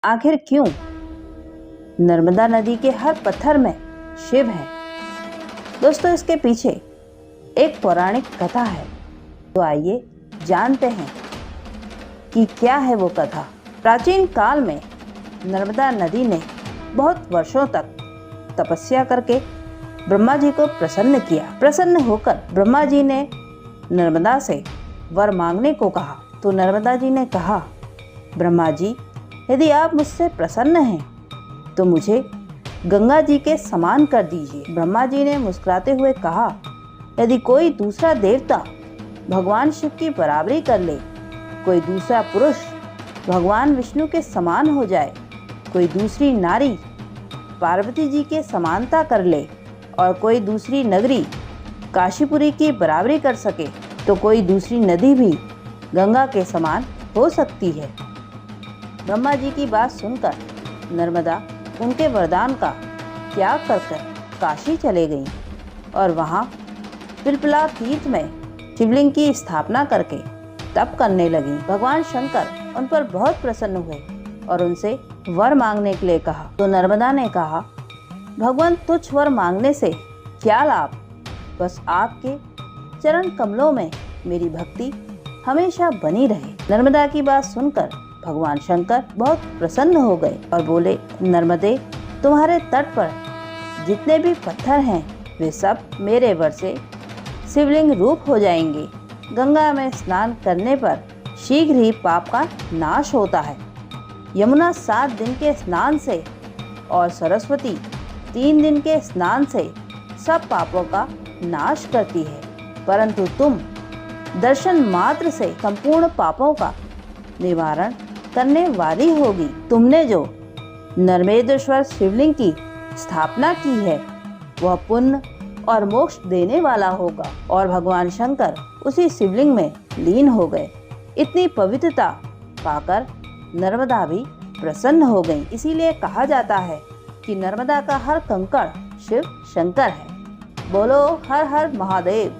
आखिर क्यों? नर्मदा नदी के हर पत्थर में शिव है। दोस्तों, इसके पीछे एक पौराणिक कथा है, तो आइए जानते हैं कि क्या है वो कथा। प्राचीन काल में नर्मदा नदी ने बहुत वर्षों तक तपस्या करके ब्रह्मा जी को प्रसन्न किया। प्रसन्न होकर ब्रह्मा जी ने नर्मदा से वर मांगने को कहा, तो नर्मदा जी ने कहा, ब्रह्मा जी, यदि आप मुझसे प्रसन्न हैं तो मुझे गंगा जी के समान कर दीजिए। ब्रह्मा जी ने मुस्कुराते हुए कहा, यदि कोई दूसरा देवता भगवान शिव की बराबरी कर ले, कोई दूसरा पुरुष भगवान विष्णु के समान हो जाए, कोई दूसरी नारी पार्वती जी के समानता कर ले और कोई दूसरी नगरी काशीपुरी की बराबरी कर सके, तो कोई दूसरी नदी भी गंगा के समान हो सकती है। ब्रह्मा जी की बात सुनकर नर्मदा उनके वरदान का त्याग कर काशी चले गईं और वहाँ पिलपला तीर्थ में शिवलिंग की स्थापना करके तप करने लगीं। भगवान शंकर उन पर बहुत प्रसन्न हुए और उनसे वर मांगने के लिए कहा, तो नर्मदा ने कहा, भगवान, तुच्छ वर मांगने से क्या लाभ, बस आपके चरण कमलों में मेरी भक्ति हमेशा बनी रहे। नर्मदा की बात सुनकर भगवान शंकर बहुत प्रसन्न हो गए और बोले, नर्मदे, तुम्हारे तट पर जितने भी पत्थर हैं वे सब मेरे वर से शिवलिंग रूप हो जाएंगे। गंगा में स्नान करने पर शीघ्र ही पाप का नाश होता है। यमुना 7 दिन के स्नान से और सरस्वती 3 दिन के स्नान से सब पापों का नाश करती है, परंतु तुम दर्शन मात्र से संपूर्ण पापों का निवारण करने वाली होगी। तुमने जो नर्मदेश्वर शिवलिंग की स्थापना की है वह पुण्य और मोक्ष देने वाला होगा। और भगवान शंकर उसी शिवलिंग में लीन हो गए। इतनी पवित्रता पाकर नर्मदा भी प्रसन्न हो गई। इसीलिए कहा जाता है कि नर्मदा का हर कंकड़ शिव शंकर है। बोलो हर हर महादेव।